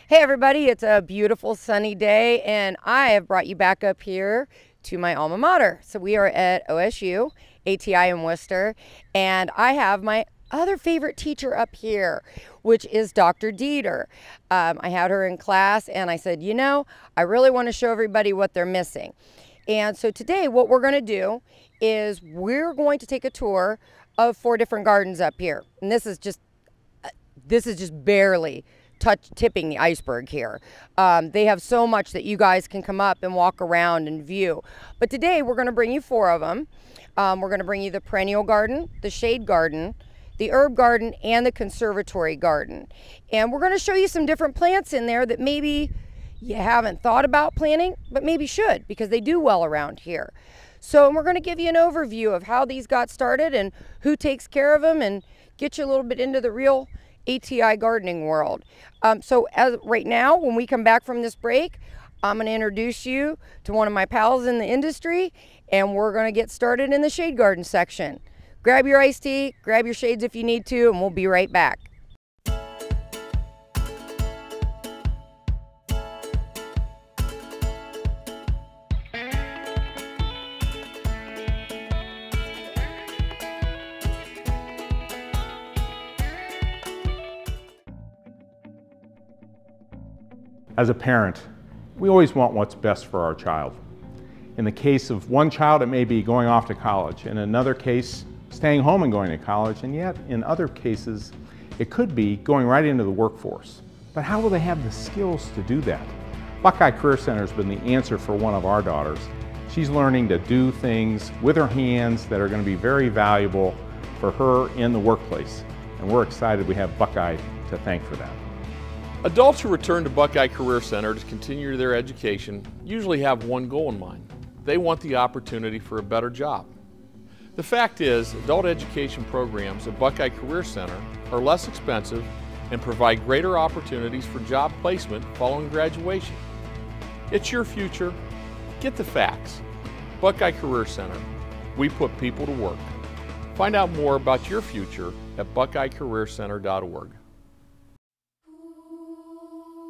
Hey everybody, it's a beautiful sunny day and I have brought you back up here to my alma mater. So we are at OSU, ATI in Worcester, and I have my other favorite teacher up here, which is Dr. Dieter. I had her in class and I said, you know, I really want to show everybody what they're missing. And so today what we're going to do is we're going to take a tour of 4 different gardens up here. And this is just barely tipping the iceberg here. They have so much that you guys can come up and walk around and view. But today we're going to bring you 4 of them. We're going to bring you the perennial garden, the shade garden, the herb garden, and the conservatory garden. And we're going to show you some different plants in there that maybe you haven't thought about planting, but maybe should, because they do well around here. So we're going to give you an overview of how these got started and who takes care of them and get you a little bit into the real ATI gardening world. So as right now, when we come back from this break, I'm going to introduce you to one of my pals in the industry, and we're going to get started in the shade garden section. Grab your iced tea, grab your shades if you need to, and we'll be right back. As a parent, we always want what's best for our child. In the case of one child, it may be going off to college. In another case, staying home and going to college. And yet, in other cases, it could be going right into the workforce. But how will they have the skills to do that? Buckeye Career Center has been the answer for one of our daughters. She's learning to do things with her hands that are going to be very valuable for her in the workplace. And we're excited we have Buckeye to thank for that. Adults who return to Buckeye Career Center to continue their education usually have one goal in mind. They want the opportunity for a better job. The fact is, adult education programs at Buckeye Career Center are less expensive and provide greater opportunities for job placement following graduation. It's your future. Get the facts. Buckeye Career Center. We put people to work. Find out more about your future at buckeyecareercenter.org.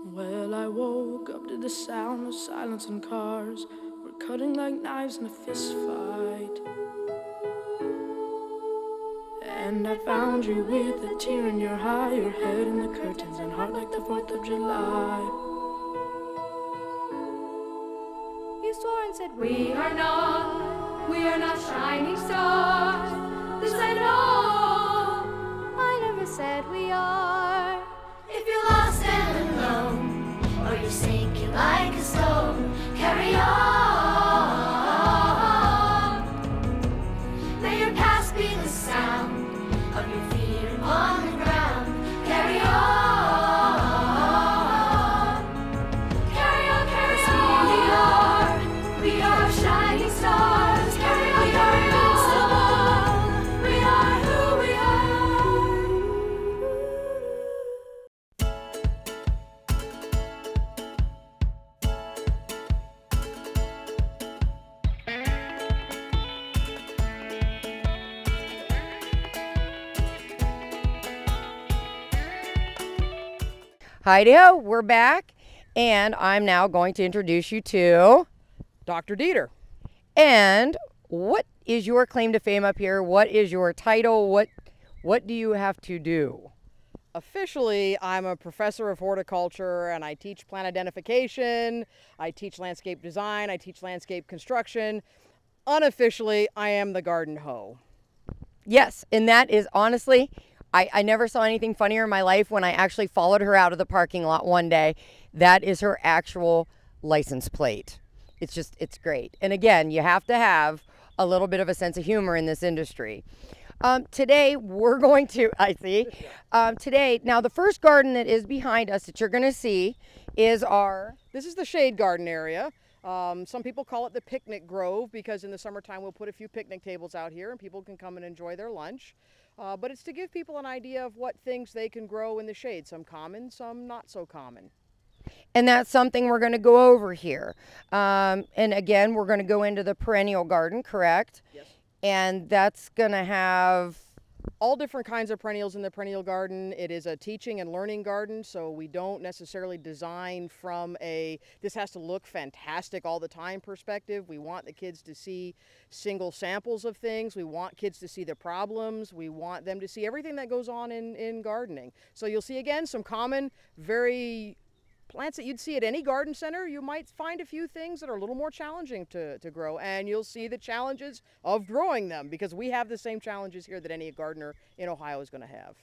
Well, I woke up to the sound of silence and cars. We're cutting like knives in a fist fight. And I found you with a tear in your eye, your head in the curtains and heart like the 4th of July. You swore and said, we are not shining stars. This I know, I never said we are. If you're lost and alone, or you're sinking like a stone, carry on. May your past be the sound of your feet on the ground. Carry on. Carry on, carry on. We are shining stars. Carry on, carry on. We are who we are. Hi-do, we're back, and I'm now going to introduce you to Dr. Dieter. And what is your claim to fame up here? What is your title? What do you have to do? Officially, I'm a professor of horticulture and I teach plant identification, I teach landscape design, I teach landscape construction. Unofficially, I am the garden hoe. Yes, and that is honestly, I never saw anything funnier in my life when I actually followed her out of the parking lot one day. That is her actual license plate. It's great. And again, you have to have a little bit of a sense of humor in this industry. Today, we're going to, today, now the first garden that is behind us that you're going to see is This is the shade garden area. Some people call it the picnic grove because in the summertime we'll put a few picnic tables out here and people can come and enjoy their lunch. But it's to give people an idea of what things they can grow in the shade, some common, some not so common. And that's something we're going to go over here. And again, we're going to go into the perennial garden, correct? Yes. And that's going to have all different kinds of perennials in the perennial garden. It is a teaching and learning garden, so we don't necessarily design from a this has to look fantastic all the time perspective. We want the kids to see single samples of things. We want kids to see the problems. We want them to see everything that goes on in gardening. So you'll see again some common, very plants that you'd see at any garden center. You might find a few things that are a little more challenging to grow, and you'll see the challenges of growing them, because we have the same challenges here that any gardener in Ohio is going to have.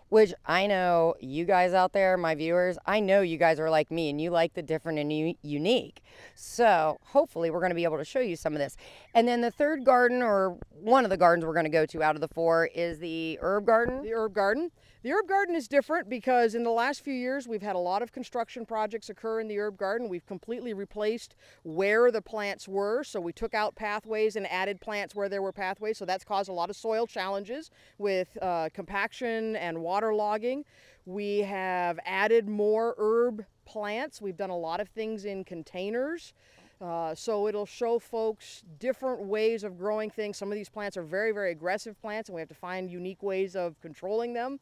Which I know you guys out there, my viewers, I know you guys are like me and you like the different and unique. So hopefully we're going to be able to show you some of this. And then the third garden, or one of the gardens we're going to go to out of the four, is the herb garden. The herb garden. The herb garden is different because in the last few years we've had a lot of construction projects occur in the herb garden. We've completely replaced where the plants were, so we took out pathways and added plants where there were pathways, so that's caused a lot of soil challenges with compaction and waterlogging. We have added more herb plants. We've done a lot of things in containers. So it'll show folks different ways of growing things. Some of these plants are very, very aggressive plants, and we have to find unique ways of controlling them.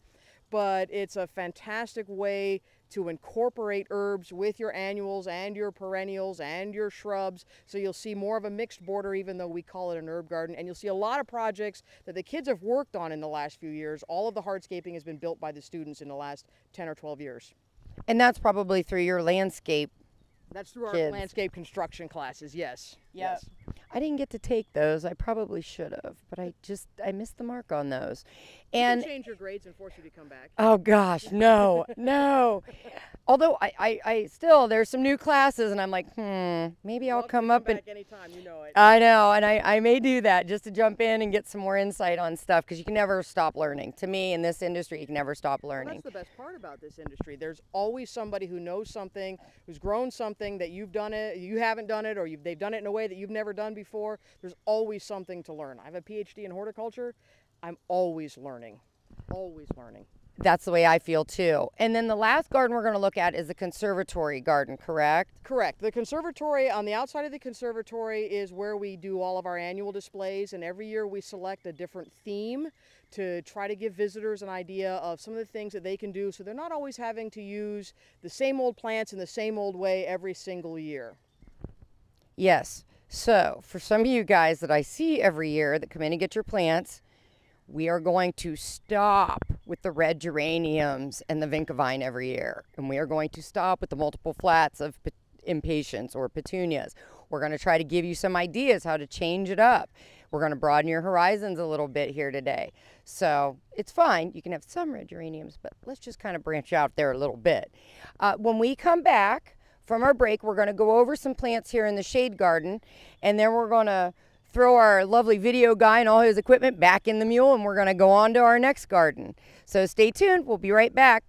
But it's a fantastic way to incorporate herbs with your annuals and your perennials and your shrubs. So you'll see more of a mixed border, even though we call it an herb garden. And you'll see a lot of projects that the kids have worked on in the last few years. All of the hardscaping has been built by the students in the last 10 or 12 years. And that's probably through your landscape. That's through our kids. Landscape construction classes, yes. Yep. Yes. I didn't get to take those. I probably should have, but I missed the mark on those. We And can change your grades and force you to come back. oh gosh, no, no. Although I still, there's some new classes and I'm like, maybe I'll Welcome to come up and back anytime, you know it. I know, and I may do that just to jump in and get some more insight on stuff, because you can never stop learning. To me, in this industry, you can never stop Well, learning. that's the best part about this industry. There's always somebody who knows something, who's grown something that you've done it, you haven't done it, or they've done it in a way that you've never done before. There's always something to learn. I have a PhD in horticulture. I'm always learning, always learning. That's the way I feel too. And then the last garden we're going to look at is the conservatory garden, correct? Correct. The conservatory, on the outside of the conservatory, is where we do all of our annual displays, and every year we select a different theme to try to give visitors an idea of some of the things that they can do, so they're not always having to use the same old plants in the same old way every single year. Yes. So for some of you guys that I see every year that come in and get your plants, we are going to stop with the red geraniums and the vinca vine every year. And we are going to stop with the multiple flats of impatiens or petunias. We're going to try to give you some ideas how to change it up. We're going to broaden your horizons a little bit here today. So it's fine. You can have some red geraniums, but let's just kind of branch out there a little bit. When we come back from our break, we're going to go over some plants here in the shade garden, and then we're going to throw our lovely video guy and all his equipment back in the mule, and we're going to go on to our next garden. So stay tuned. We'll be right back.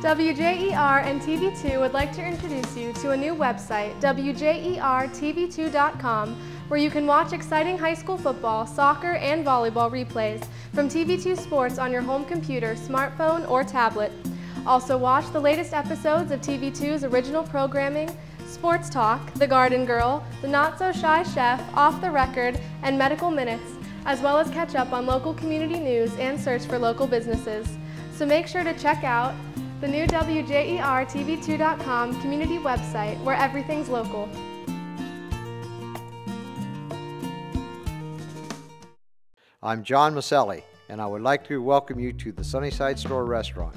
WJER and TV2 would like to introduce you to a new website, WJERTV2.com, where you can watch exciting high school football, soccer, and volleyball replays from TV2 Sports on your home computer, smartphone, or tablet. Also watch the latest episodes of TV2's original programming, Sports Talk, The Garden Girl, The Not So Shy Chef, Off the Record, and Medical Minutes, as well as catch up on local community news and search for local businesses. So make sure to check out the new WJERTV2.com community website where everything's local. I'm John Maselli, and I would like to welcome you to the Sunnyside Store restaurant.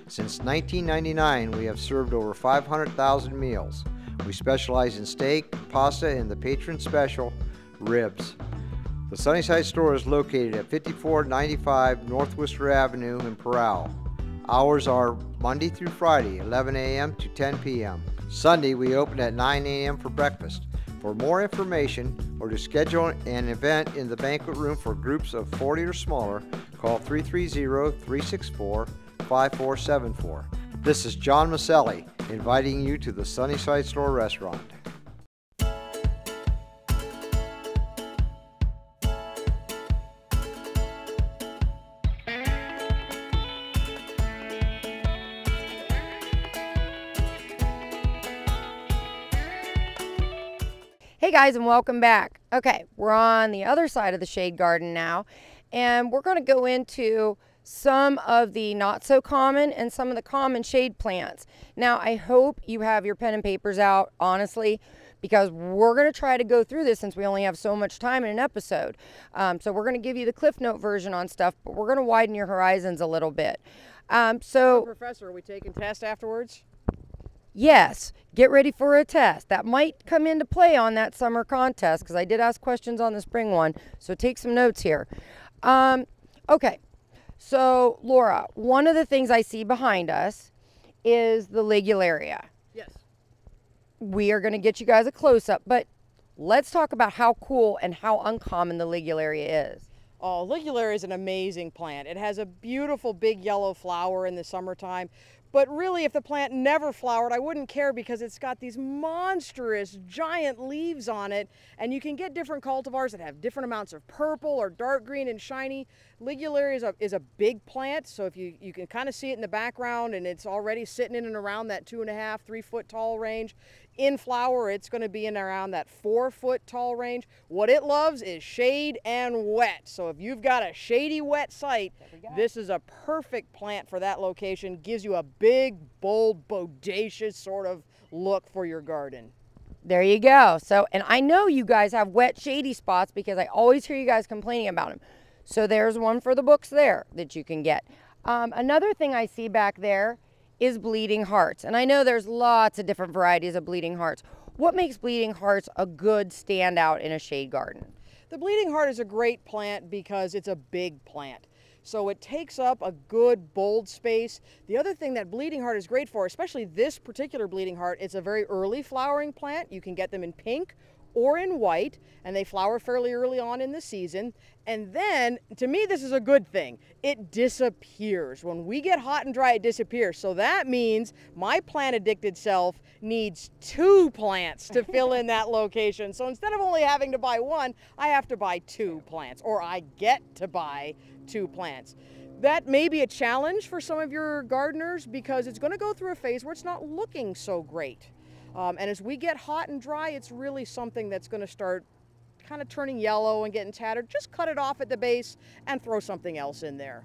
Since 1999, we have served over 500,000 meals. We specialize in steak, pasta, and the patron special, ribs. The Sunnyside Store is located at 5495 North Worcester Avenue in Peral. Hours are Monday through Friday, 11 a.m. to 10 p.m. Sunday, we open at 9 a.m. for breakfast. For more information or to schedule an event in the banquet room for groups of 40 or smaller, call 330-364-5474. This is John Maselli inviting you to the Sunnyside Store restaurant. Hey guys, and welcome back. Okay, we're on the other side of the shade garden now, and we're going to go into some of the not so common and some of the common shade plants. Now, I hope you have your pen and papers out, honestly, because we're going to try to go through this since we only have so much time in an episode. So we're going to give you the Cliff Note version on stuff, but we're going to widen your horizons a little bit. Professor, are we taking tests afterwards? Yes, get ready for a test. That might come into play on that summer contest because I did ask questions on the spring one, so take some notes here. Okay, so Laura, one of the things I see behind us is the ligularia. Yes. We are going to get you guys a close-up, but let's talk about how cool and how uncommon the ligularia is. Oh, ligularia is an amazing plant. It has a beautiful big yellow flower in the summertime. But really, if the plant never flowered, I wouldn't care because it's got these monstrous, giant leaves on it. And you can get different cultivars that have different amounts of purple or dark green and shiny. Ligularia is a big plant, so if you can kind of see it in the background, and it's already sitting in and around that 2.5, 3 foot tall range. In flower, it's going to be in around that 4 foot tall range. What it loves is shade and wet. So if you've got a shady, wet site, this is a perfect plant for that location. Gives you a big, bold, bodacious sort of look for your garden. There you go. So, and I know you guys have wet, shady spots because I always hear you guys complaining about them. So there's one for the books there that you can get. Another thing I see back there is bleeding hearts. And I know there's lots of different varieties of bleeding hearts. What makes bleeding hearts a good standout in a shade garden? The bleeding heart is a great plant because it's a big plant. So it takes up a good, bold space. The other thing that bleeding heart is great for, especially this particular bleeding heart, it's a very early flowering plant. You can get them in pink or in white, and they flower fairly early on in the season. And then, to me, this is a good thing. It disappears. When we get hot and dry, it disappears. So that means my plant-addicted self needs 2 plants to fill in that location. So instead of only having to buy 1, I have to buy 2 plants, or I get to buy 2 plants. That may be a challenge for some of your gardeners because it's going to go through a phase where it's not looking so great. And as we get hot and dry, it's really something that's going to start kind of turning yellow and getting tattered. Just cut it off at the base and throw something else in there.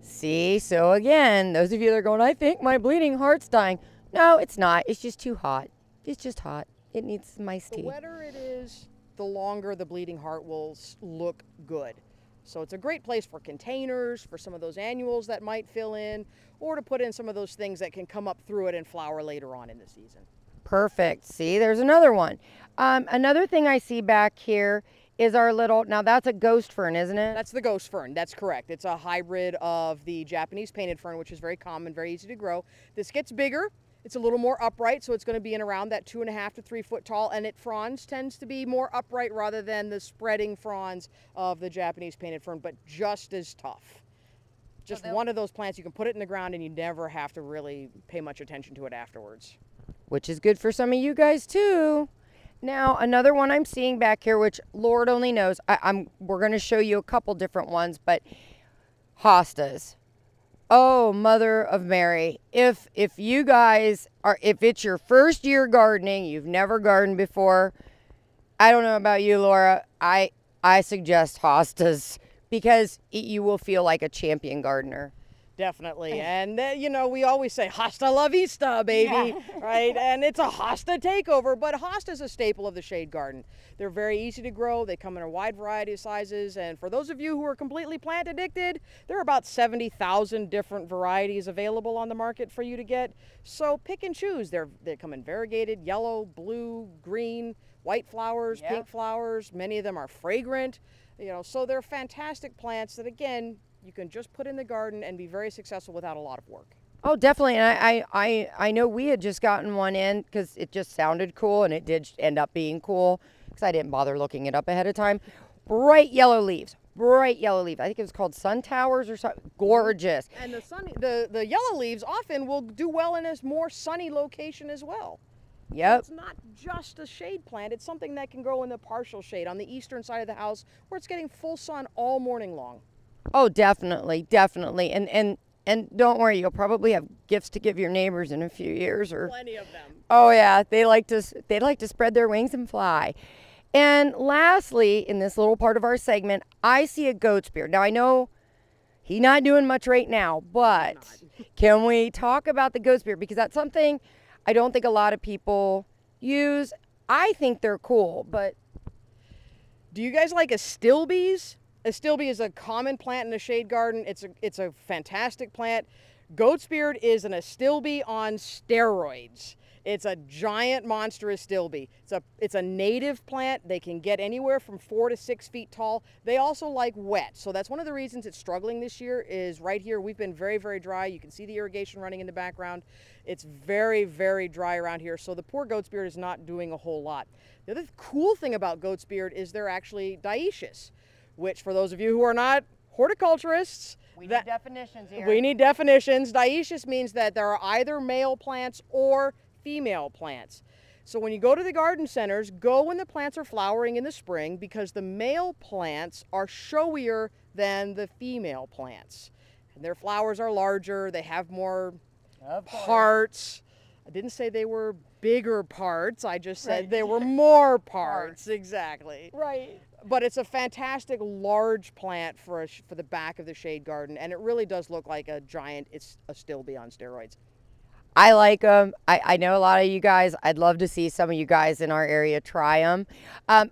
See, so again, those of you that are going, I think my bleeding heart's dying. No, it's not. It's just too hot. It's just hot. It needs some iced tea. The wetter it is, the longer the bleeding heart will look good. So it's a great place for containers, for some of those annuals that might fill in, or to put in some of those things that can come up through it and flower later on in the season. Perfect. See, there's another one. Another thing I see back here is our little, now that's a ghost fern, isn't it? That's the ghost fern. That's correct. It's a hybrid of the Japanese painted fern, which is very common, very easy to grow. This gets bigger. It's a little more upright, so it's going to be in around that 2.5 to 3 foot tall, and its fronds tends to be more upright rather than the spreading fronds of the Japanese painted fern, but just as tough. Just one of those plants, you can put it in the ground and you never have to really pay much attention to it afterwards. Which is good for some of you guys too. Now, another one I'm seeing back here, which Lord only knows, we're going to show you a couple different ones, but hostas. Oh, Mother of Mary, if you guys are, if it's your first year gardening, you've never gardened before, I don't know about you, Laura, I suggest hostas because you will feel like a champion gardener. Definitely. And, you know, we always say, hasta la vista, baby, right? And it's a hosta takeover, but hosta is a staple of the shade garden. They're very easy to grow. They come in a wide variety of sizes. And for those of you who are completely plant addicted, there are about 70,000 different varieties available on the market for you to get. So pick and choose. They come in variegated, yellow, blue, green, white flowers, pink flowers. Many of them are fragrant. You know, so they're fantastic plants that, again, you can just put in the garden and be very successful without a lot of work. Oh, definitely. And I know we had just gotten one in because it just sounded cool, and it did end up being cool because I didn't bother looking it up ahead of time. Bright yellow leaves. Bright yellow leaves. I think it was called sun towers or something. Gorgeous. And the yellow leaves often will do well in a more sunny location as well. Yep. So it's not just a shade plant. It's something that can grow in the partial shade on the eastern side of the house where it's getting full sun all morning long. Oh, definitely, definitely. And And don't worry, you'll probably have gifts to give your neighbors in a few years. Or Plenty of them. oh yeah, they like to spread their wings and fly. And lastly, in this little part of our segment, I see a goat's beard. Now I know he's not doing much right now, but can we talk about the goat's beard? Because that's something I don't think a lot of people use. I think they're cool, but do you guys like astilbes? Astilbe is a common plant in a shade garden. It's a fantastic plant. Goat's beard is an astilbe on steroids. It's a giant monster astilbe. It's a native plant. They can get anywhere from 4 to 6 feet tall. They also like wet. So that's one of the reasons it's struggling this year is right here. We've been very, very dry. You can see the irrigation running in the background. It's very, very dry around here. So the poor goat's beard is not doing a whole lot. The other cool thing about goat's beard is they're actually dioecious, which for those of you who are not horticulturists, we need definitions here. We need definitions. Dioecious means that there are either male plants or female plants. So when you go to the garden centers, go when the plants are flowering in the spring because the male plants are showier than the female plants. And their flowers are larger, they have more parts. I didn't say they were bigger parts, I just said they were more parts. Exactly. Right. But it's a fantastic large plant for the back of the shade garden, and it really does look like a giant astilbe on steroids. I like them. I know a lot of you guys. I'd love to see some of you guys in our area try them.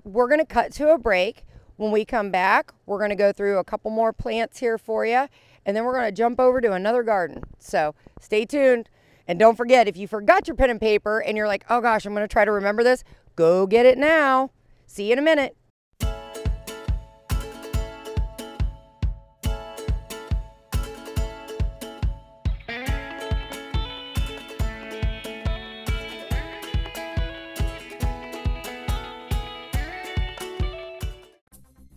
We're going to cut to a break. When we come back, we're going to go through a couple more plants here for you, and then we're going to jump over to another garden. So stay tuned. And don't forget, if you forgot your pen and paper and you're like, oh gosh, I'm going to try to remember this, go get it now. See you in a minute.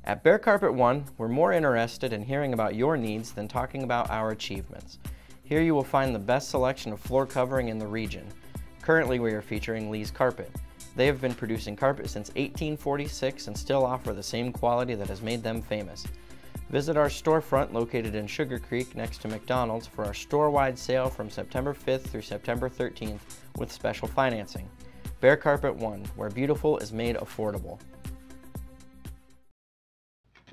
At Bear Carpet One, we're more interested in hearing about your needs than talking about our achievements. Here you will find the best selection of floor covering in the region. Currently we are featuring Lee's Carpet. They have been producing carpet since 1846 and still offer the same quality that has made them famous. Visit our storefront located in Sugar Creek next to McDonald's for our store-wide sale from September 5th through September 13th with special financing. Bear Carpet One, where beautiful is made affordable.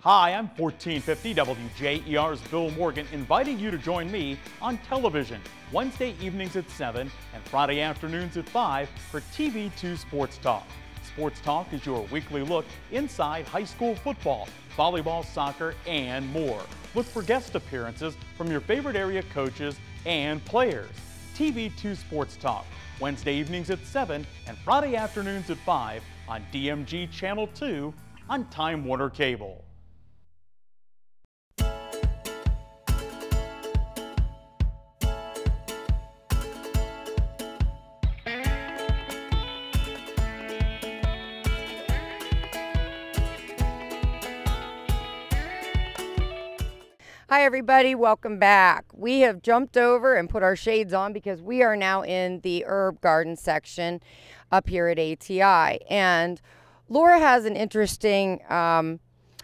Hi, I'm 1450 WJER's Bill Morgan, inviting you to join me on television Wednesday evenings at 7 and Friday afternoons at 5 for TV2 Sports Talk. Sports Talk is your weekly look inside high school football, volleyball, soccer, and more. Look for guest appearances from your favorite area coaches and players. TV2 Sports Talk, Wednesday evenings at 7 and Friday afternoons at 5 on DMG Channel 2 on Time Warner Cable. Hi everybody, welcome back. We have jumped over and put our shades on because we are now in the herb garden section up here at ATI. And Laura has an interesting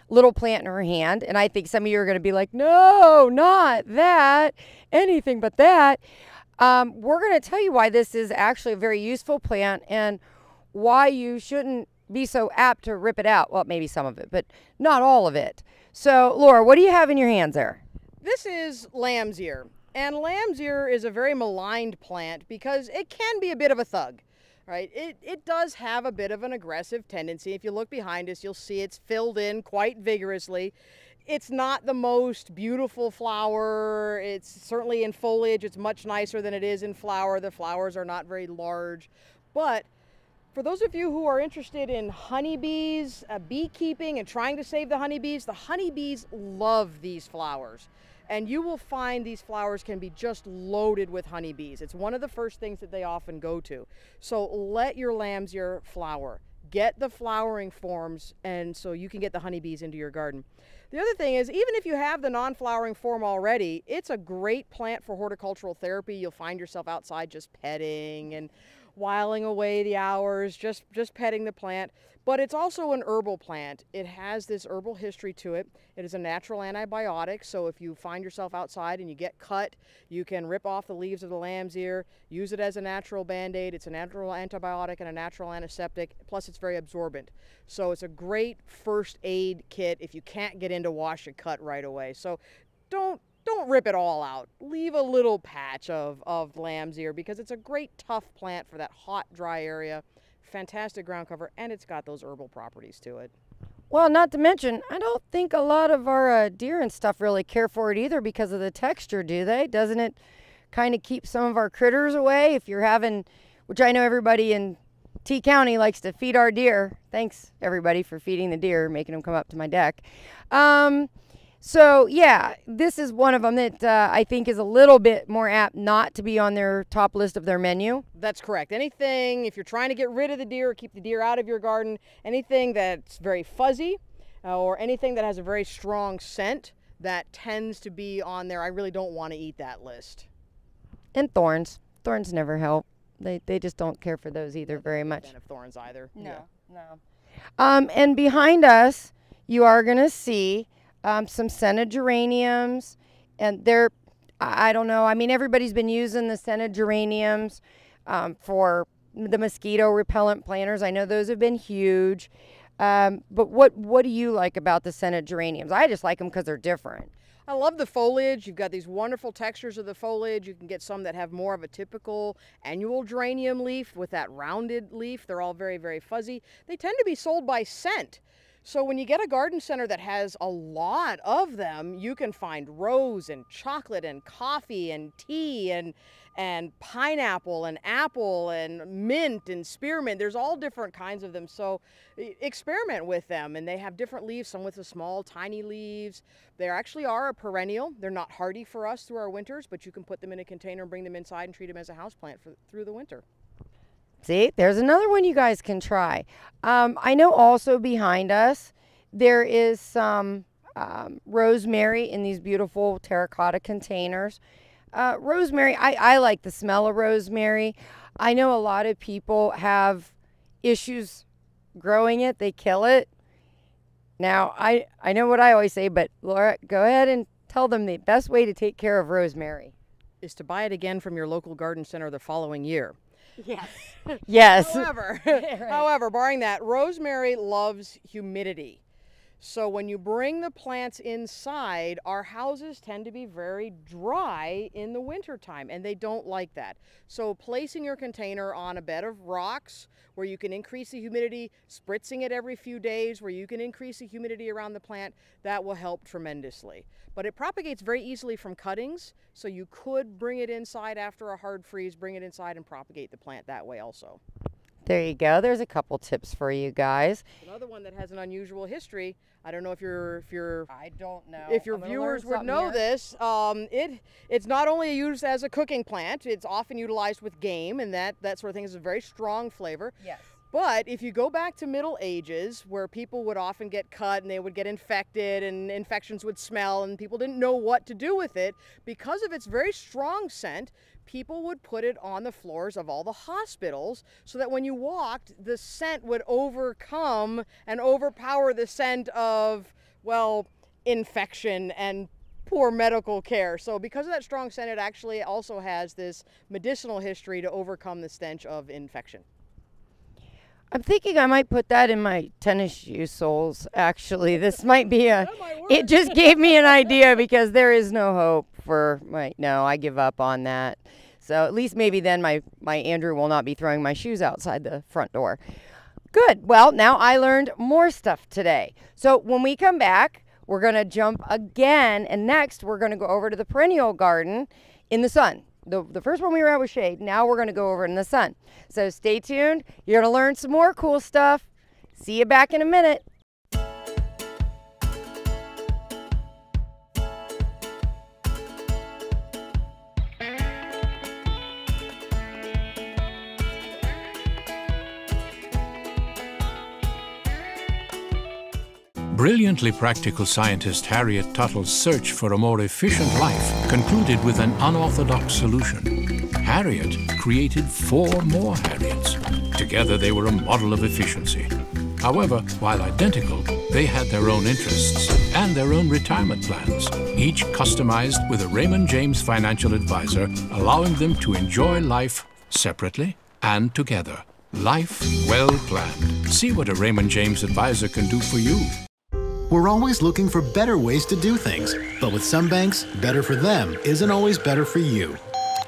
little plant in her hand, and I think some of you are going to be like, no, not that, anything but that. We're going to tell you why this is actually a very useful plant and why you shouldn't be so apt to rip it out. Well, maybe some of it, but not all of it. So, Laura, what do you have in your hands there? This is lamb's ear, and lamb's ear is a very maligned plant because it can be a bit of a thug, right? It does have a bit of an aggressive tendency. If you look behind us, you'll see it's filled in quite vigorously. It's not the most beautiful flower. It's certainly in foliage, it's much nicer than it is in flower. The flowers are not very large, but for those of you who are interested in honeybees, beekeeping, and trying to save the honeybees love these flowers. And you will find these flowers can be just loaded with honeybees. It's one of the first things that they often go to. So let your lamb's ear flower. Get the flowering forms, and so you can get the honeybees into your garden. The other thing is, even if you have the non-flowering form already, it's a great plant for horticultural therapy. You'll find yourself outside just petting and whiling away the hours, just petting the plant. But it's also an herbal plant. It has this herbal history to it. It is a natural antibiotic, so if you find yourself outside and you get cut, you can rip off the leaves of the lamb's ear, use it as a natural Band-Aid. It's a natural antibiotic and a natural antiseptic, plus it's very absorbent. So it's a great first aid kit if you can't get in to wash a cut right away. So don't rip it all out. Leave a little patch of lamb's ear because it's a great tough plant for that hot, dry area. Fantastic ground cover, and it's got those herbal properties to it. Well, not to mention, I don't think a lot of our deer and stuff really care for it either because of the texture, do they? Doesn't it kind of keep some of our critters away? If you're having, which I know everybody in T County likes to feed our deer. Thanks, everybody, for feeding the deer, making them come up to my deck. So, yeah, this is one of them that I think is a little bit more apt not to be on their top list of their menu. That's correct. Anything, if you're trying to get rid of the deer or keep the deer out of your garden, anything that's very fuzzy or anything that has a very strong scent, that tends to be on there. I really don't want to eat that list. And thorns. Thorns never help. They just don't care for those either very much. Fan of thorns either. No, no. And behind us, you are going to see some scented geraniums, and they're, I don't know, I mean, everybody's been using the scented geraniums for the mosquito repellent planters. I know those have been huge. But what do you like about the scented geraniums? I just like them because they're different. I love the foliage. You've got these wonderful textures of the foliage. You can get some that have more of a typical annual geranium leaf with that rounded leaf. They're all very, very fuzzy. They tend to be sold by scent. So when you get a garden center that has a lot of them, you can find rose and chocolate and coffee and tea and pineapple and apple and mint and spearmint. There's all different kinds of them. So experiment with them, and they have different leaves, some with the small, tiny leaves. They actually are a perennial. They're not hardy for us through our winters, but you can put them in a container and bring them inside and treat them as a houseplant through the winter. See, there's another one you guys can try. I know also behind us, there is some rosemary in these beautiful terracotta containers. Rosemary, I like the smell of rosemary. I know a lot of people have issues growing it. They kill it. Now, I know what I always say, but Laura, go ahead and tell them the best way to take care of rosemary is to buy it again from your local garden center the following year. Yes. Yes. However, barring that, rosemary loves humidity. So when you bring the plants inside, our houses tend to be very dry in the wintertime, and they don't like that. So placing your container on a bed of rocks where you can increase the humidity, spritzing it every few days where you can increase the humidity around the plant, that will help tremendously. But it propagates very easily from cuttings, so you could bring it inside after a hard freeze, bring it inside and propagate the plant that way also. There you go. There's a couple tips for you guys. Another one that has an unusual history. I don't know if your I don't know. If your viewers would know this, it's not only used as a cooking plant, it's often utilized with game, and that sort of thing is a very strong flavor. Yes. But if you go back to Middle Ages, where people would often get cut and they would get infected and infections would smell and people didn't know what to do with it, because of its very strong scent, people would put it on the floors of all the hospitals so that when you walked, the scent would overcome and overpower the scent of, well, infection and poor medical care. So because of that strong scent, it actually also has this medicinal history to overcome the stench of infection. I'm thinking I might put that in my tennis shoe soles, actually. This might be it just gave me an idea because there is no hope for no, I give up on that. So at least maybe then my Andrew will not be throwing my shoes outside the front door. Good. Well, now I learned more stuff today. So when we come back, we're going to jump again, and next we're going to go over to the perennial garden in the sun. The first one we were at was shade. Now we're going to go over in the sun. So stay tuned. You're going to learn some more cool stuff. See you back in a minute. Brilliantly practical scientist Harriet Tuttle's search for a more efficient life concluded with an unorthodox solution. Harriet created 4 more Harriets. Together they were a model of efficiency. However, while identical, they had their own interests and their own retirement plans, each customized with a Raymond James financial advisor, allowing them to enjoy life separately and together. Life well planned. See what a Raymond James advisor can do for you. We're always looking for better ways to do things, but with some banks, better for them isn't always better for you.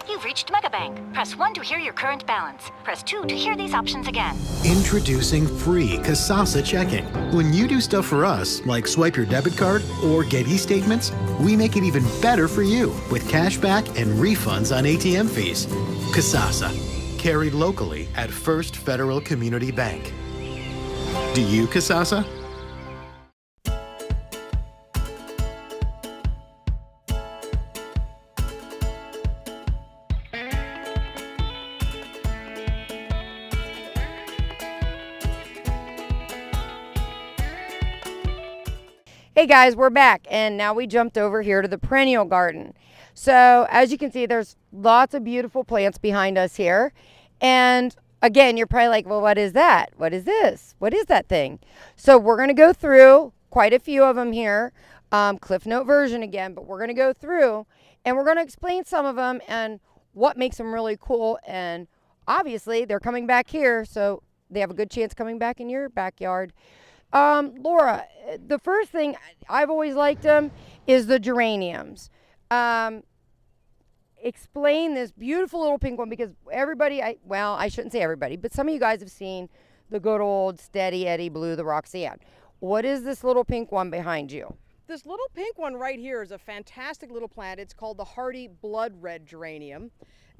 You've reached Megabank. Press 1 to hear your current balance. Press 2 to hear these options again. Introducing free Kasasa checking. When you do stuff for us, like swipe your debit card or get e-statements, we make it even better for you with cash back and refunds on ATM fees. Kasasa, carried locally at First Federal Community Bank. Do you, Kasasa? Hey guys, we're back, and now we jumped over here to the perennial garden. So as you can see, there's lots of beautiful plants behind us here. And again, you're probably like, well, what is that? What is this? What is that thing? So we're going to go through quite a few of them here. Cliff Note version again, but we're going to go through and we're going to explain some of them and what makes them really cool. And obviously, they're coming back here, so they have a good chance coming back in your backyard. Laura, the first thing I've always liked them is the geraniums. Explain this beautiful little pink one, because everybody, well, I shouldn't say everybody, but some of you guys have seen the good old Steady Eddie Blue, the Roxanne. What is this little pink one behind you? This little pink one right here is a fantastic little plant. It's called the hardy blood red geranium.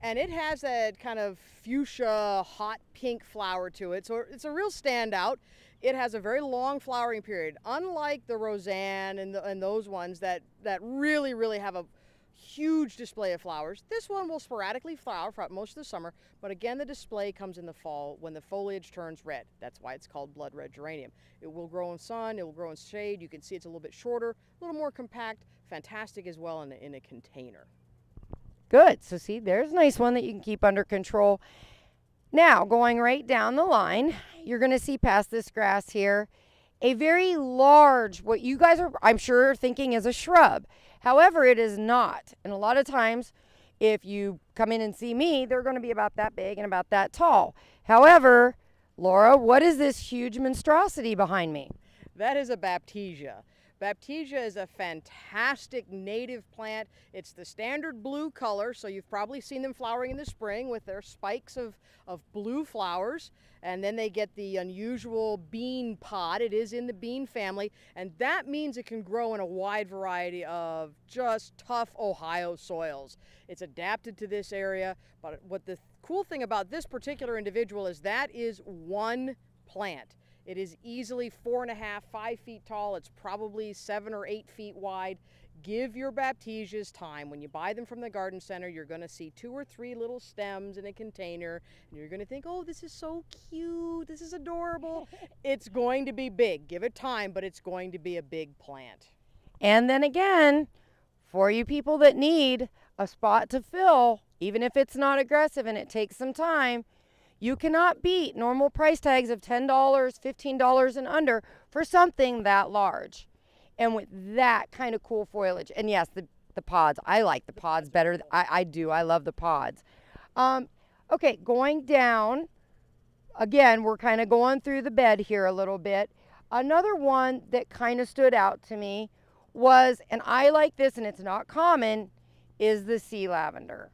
And it has that kind of fuchsia, hot pink flower to it. So it's a real standout. It has a very long flowering period, unlike the Roseanne and those ones that really have a huge display of flowers. This one will sporadically flower throughout most of the summer, but again, the display comes in the fall when the foliage turns red. That's why it's called blood red geranium. It will grow in sun, it will grow in shade. You can see it's a little bit shorter, a little more compact, fantastic as well in a container. Good. So see, there's a nice one that you can keep under control. Now, going right down the line, you're going to see past this grass here a very large, what you guys are, I'm sure, thinking is a shrub. However, it is not. And a lot of times, if you come in and see me, they're going to be about that big and about that tall. However, Laura, what is this huge monstrosity behind me? That is a baptisia. Baptisia is a fantastic native plant. It's the standard blue color, so you've probably seen them flowering in the spring with their spikes of blue flowers. And then they get the unusual bean pod. It is in the bean family, and that means it can grow in a wide variety of just tough Ohio soils. It's adapted to this area, but what the cool thing about this particular individual is that is one plant. It is easily 4.5, 5 feet tall. It's probably 7 or 8 feet wide. Give your baptisias time. When you buy them from the garden center, you're going to see 2 or 3 little stems in a container, and you're going to think, oh, this is so cute. This is adorable. It's going to be big. Give it time, but it's going to be a big plant. And then again, for you people that need a spot to fill, even if it's not aggressive and it takes some time, you cannot beat normal price tags of $10, $15 and under for something that large. And with that kind of cool foliage. And yes, the pods. I like the pods better. I do. I love the pods. Okay, going down. Again, we're kind of going through the bed here a little bit. Another one that kind of stood out to me was, and I like this and it's not common, is the sea lavender.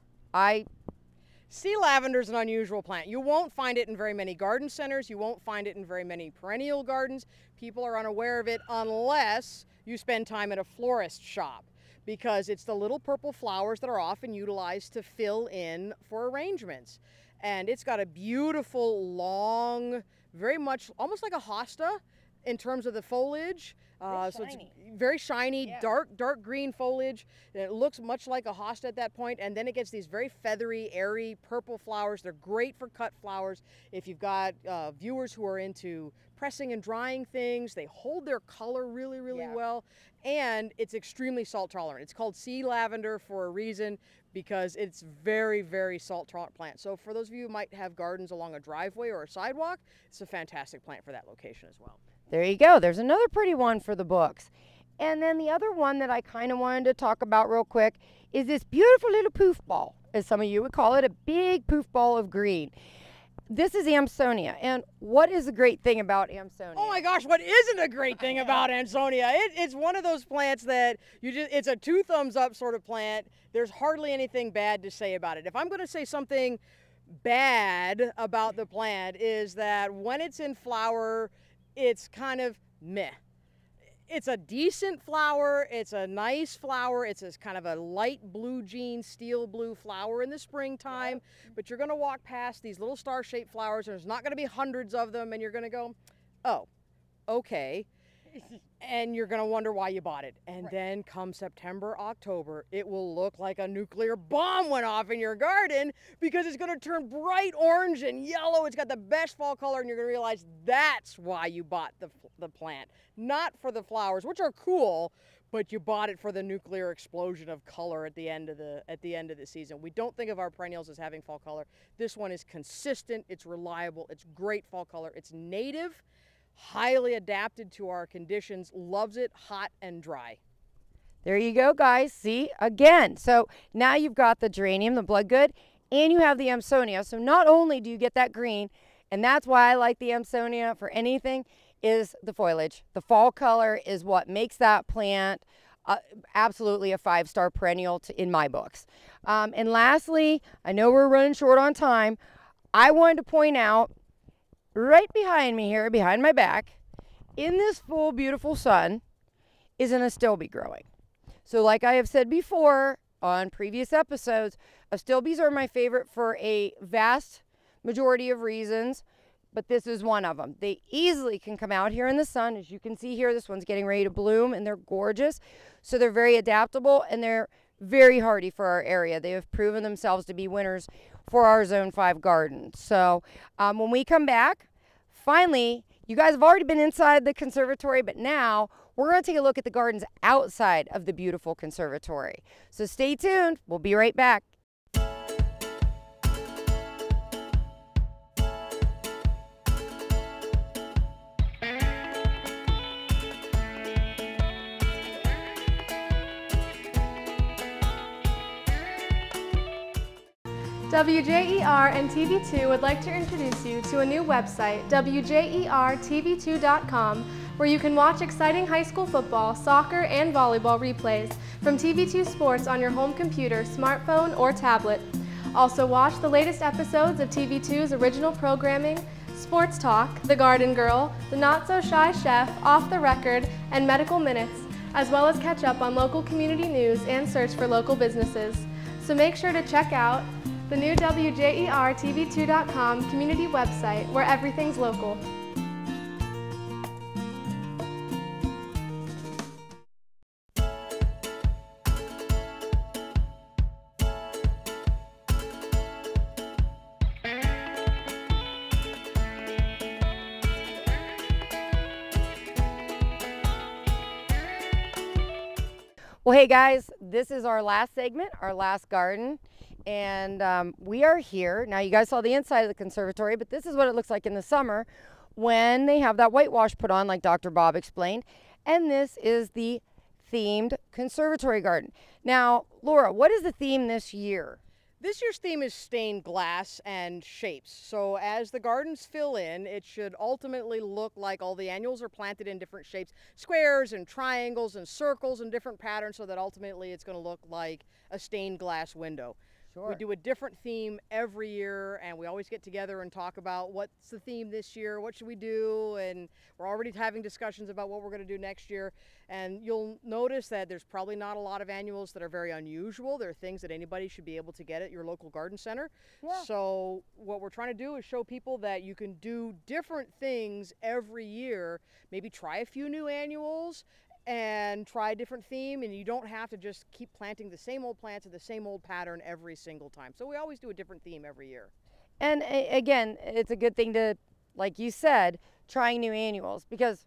Sea lavender is an unusual plant. You won't find it in very many garden centers. You won't find it in very many perennial gardens. People are unaware of it unless you spend time at a florist shop, because it's the little purple flowers that are often utilized to fill in for arrangements. And it's got a beautiful, long, very much almost like a hosta, in terms of the foliage. So it's shiny. very shiny, Yeah. dark green foliage. And it looks much like a hosta at that point, and then it gets these very feathery, airy purple flowers. They're great for cut flowers. If you've got viewers who are into pressing and drying things, they hold their color really well, and it's extremely salt tolerant. It's called sea lavender for a reason, because it's very salt tolerant plant. So for those of you who might have gardens along a driveway or a sidewalk, it's a fantastic plant for that location as well. There you go. There's another pretty one for the books. And then the other one that I kind of wanted to talk about real quick is this beautiful little poof ball, as some of you would call it, a big poof ball of green. This is Amsonia. And what is the great thing about Amsonia? Oh my gosh, what isn't a great thing about Amsonia? It's one of those plants that it's a 2 thumbs up sort of plant. There's hardly anything bad to say about it. If I'm going to say something bad about the plant, is that when it's in flower, it's kind of meh. It's a decent flower, it's a nice flower, it's a kind of a light blue jean, steel blue flower in the springtime, but you're gonna walk past these little star-shaped flowers, and there's not gonna be hundreds of them, and you're gonna go, oh, okay. And you're gonna wonder why you bought it. And then come September, October, it will look like a nuclear bomb went off in your garden, because it's gonna turn bright orange and yellow. It's got the best fall color, and you're gonna realize that's why you bought the plant. Not for the flowers, which are cool, but you bought it for the nuclear explosion of color at the end of the season. We don't think of our perennials as having fall color. This one is consistent, it's reliable, it's great fall color, it's native, highly adapted to our conditions, loves it hot and dry. There you go, guys. See, again. So now you've got the geranium, the bloodgood, and you have the Amsonia. So not only do you get that green, and that's why I like the Amsonia for anything, is the foliage. The fall color is what makes that plant absolutely a 5-star perennial in my books. And lastly, I know we're running short on time. I wanted to point out right behind me here, behind my back, in this full, beautiful sun, is an astilbe growing. So like I have said before on previous episodes, astilbes are my favorite for a vast majority of reasons, but this is one of them. They easily can come out here in the sun. As you can see here, this one's getting ready to bloom, and they're gorgeous. So they're very adaptable, and they're very hardy for our area. They have proven themselves to be winners for our Zone 5 garden. So when we come back, finally, you guys have already been inside the conservatory, but now we're going to take a look at the gardens outside of the beautiful conservatory. So stay tuned. We'll be right back. WJER and TV2 would like to introduce you to a new website, WJERTV2.com, where you can watch exciting high school football, soccer, and volleyball replays from TV2 Sports on your home computer, smartphone, or tablet. Also watch the latest episodes of TV2's original programming, Sports Talk, The Garden Girl, The Not So Shy Chef, Off the Record, and Medical Minutes, as well as catch up on local community news and search for local businesses. So make sure to check out the new WJERTV2.com community website where everything's local. Well, hey guys, this is our last segment, our last garden. And we are here. Now you guys saw the inside of the conservatory, but this is what it looks like in the summer when they have that whitewash put on, like Dr. Bob explained. And this is the themed conservatory garden. Now, Laura, what is the theme this year? This year's theme is stained glass and shapes. So as the gardens fill in, it should ultimately look like all the annuals are planted in different shapes, squares and triangles and circles and different patterns, so that ultimately it's going to look like a stained glass window. Sure. We do a different theme every year, and we always get together and talk about what's the theme this year, what should we do, and we're already having discussions about what we're going to do next year. And you'll notice that there's probably not a lot of annuals that are very unusual. They're things that anybody should be able to get at your local garden center. Yeah. So what we're trying to do is show people that you can do different things every year, maybe try a few new annuals and try a different theme, and you don't have to just keep planting the same old plants in the same old pattern every single time. So we always do a different theme every year. And again, it's a good thing to, like you said, trying new annuals, because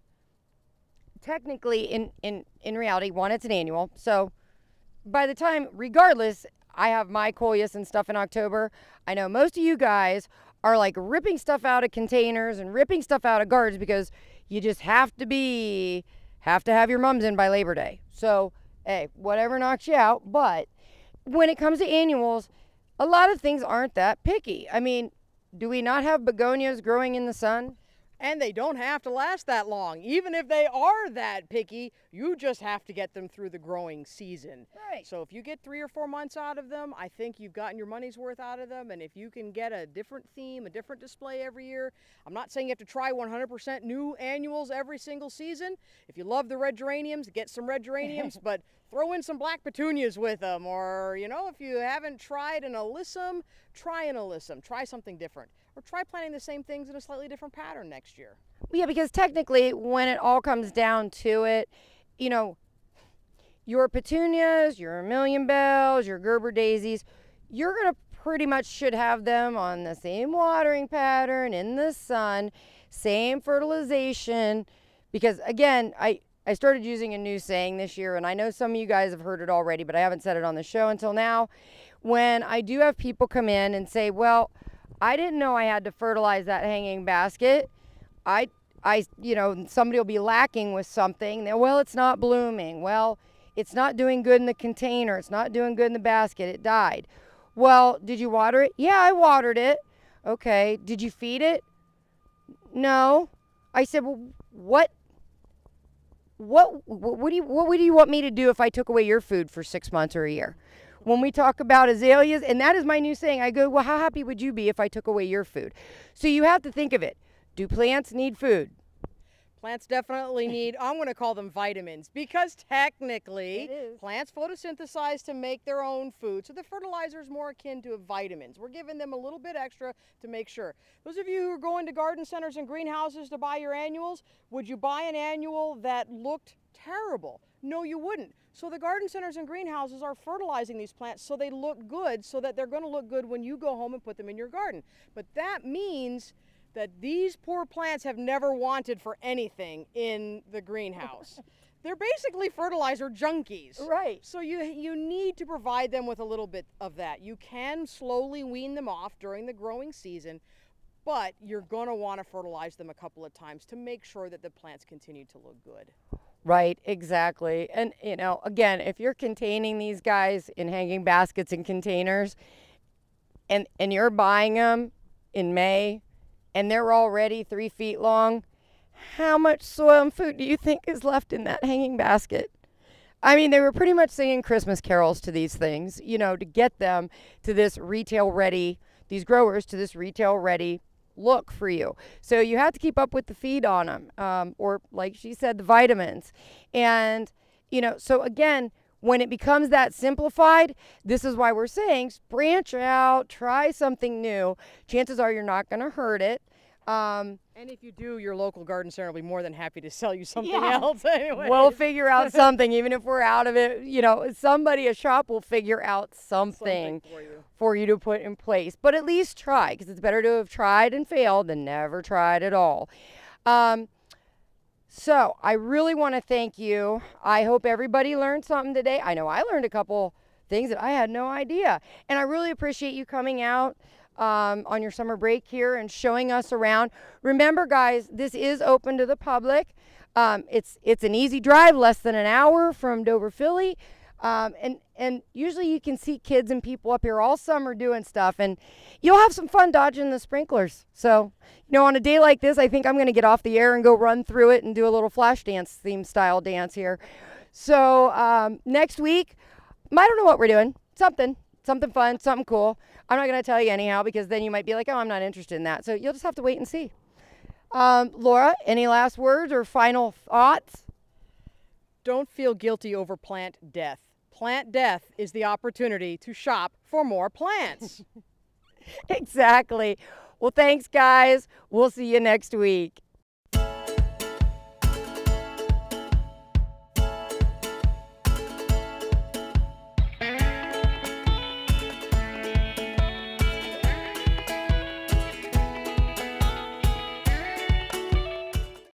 technically in reality, one, it's an annual. So by the time, regardless, I have my coleus and stuff in October, I know most of you guys are like ripping stuff out of containers and ripping stuff out of gardens because you just have to have your mums in by Labor Day. So, hey, whatever knocks you out. But when it comes to annuals, a lot of things aren't that picky. I mean, do we not have begonias growing in the sun? And they don't have to last that long. Even if they are that picky, you just have to get them through the growing season. Right. So if you get 3 or 4 months out of them, I think you've gotten your money's worth out of them. And if you can get a different theme, a different display every year, I'm not saying you have to try 100% new annuals every single season. If you love the red geraniums, get some red geraniums, but throw in some black petunias with them. Or, you know, if you haven't tried an alyssum, try an alyssum. Try something different. Or try planting the same things in a slightly different pattern next year. Yeah, because technically, when it all comes down to it, you know, your petunias, your million bells, your Gerber daisies, you're going to pretty much should have them on the same watering pattern, in the sun, same fertilization. Because again, I started using a new saying this year, and I know some of you guys have heard it already, but I haven't said it on the show until now. When I do have people come in and say, well, I didn't know I had to fertilize that hanging basket. You know, somebody will be lacking with something. Well, it's not blooming. Well, it's not doing good in the container. It's not doing good in the basket. It died. Well, did you water it? Yeah, I watered it. Okay. Did you feed it? No. I said, well, what do you want me to do if I took away your food for 6 months or a year? When we talk about azaleas, and that is my new saying, I go, well, how happy would you be if I took away your food? So you have to think of it. Do plants need food? Plants definitely need, I'm going to call them vitamins, because technically plants photosynthesize to make their own food. So the fertilizer is more akin to vitamins. We're giving them a little bit extra to make sure. Those of you who are going to garden centers and greenhouses to buy your annuals, would you buy an annual that looked terrible? No, you wouldn't. So the garden centers and greenhouses are fertilizing these plants so they look good, so that they're going to look good when you go home and put them in your garden. But that means that these poor plants have never wanted for anything in the greenhouse. They're basically fertilizer junkies. Right. So you need to provide them with a little bit of that. You can slowly wean them off during the growing season, but you're going to want to fertilize them a couple of times to make sure that the plants continue to look good. Right, exactly. And, you know, again, if you're containing these guys in hanging baskets and containers, and you're buying them in May, and they're already 3 feet long, how much soil and food do you think is left in that hanging basket? I mean, they were pretty much singing Christmas carols to these things, you know, to get them to this retail-ready, these growers to this retail-ready look for you. So you have to keep up with the feed on them, or like she said, the vitamins. And, you know, so again, when it becomes that simplified, this is why we're saying branch out, try something new. Chances are you're not going to hurt it. And if you do, your local garden center will be more than happy to sell you something else anyway. We'll figure out something, even if we're out of it. You know, a shop will figure out something for you to put in place. But at least try, because it's better to have tried and failed than never tried at all. So I really want to thank you. I hope everybody learned something today. I know I learned a couple things that I had no idea. And I really appreciate you coming out on your summer break here and showing us around. Remember, guys, this is open to the public. It's an easy drive, less than an hour from Dover, Philly. And usually you can see kids and people up here all summer doing stuff, and you'll have some fun dodging the sprinklers. So, you know, on a day like this, I think I'm going to get off the air and go run through it and do a little flash dance theme style dance here. So next week, I don't know what we're doing. Something. Something fun, something cool. I'm not going to tell you anyhow because then you might be like, oh, I'm not interested in that. So you'll just have to wait and see. Laura, any last words or final thoughts? Don't feel guilty over plant death. Plant death is the opportunity to shop for more plants. Exactly. Well, thanks, guys. We'll see you next week.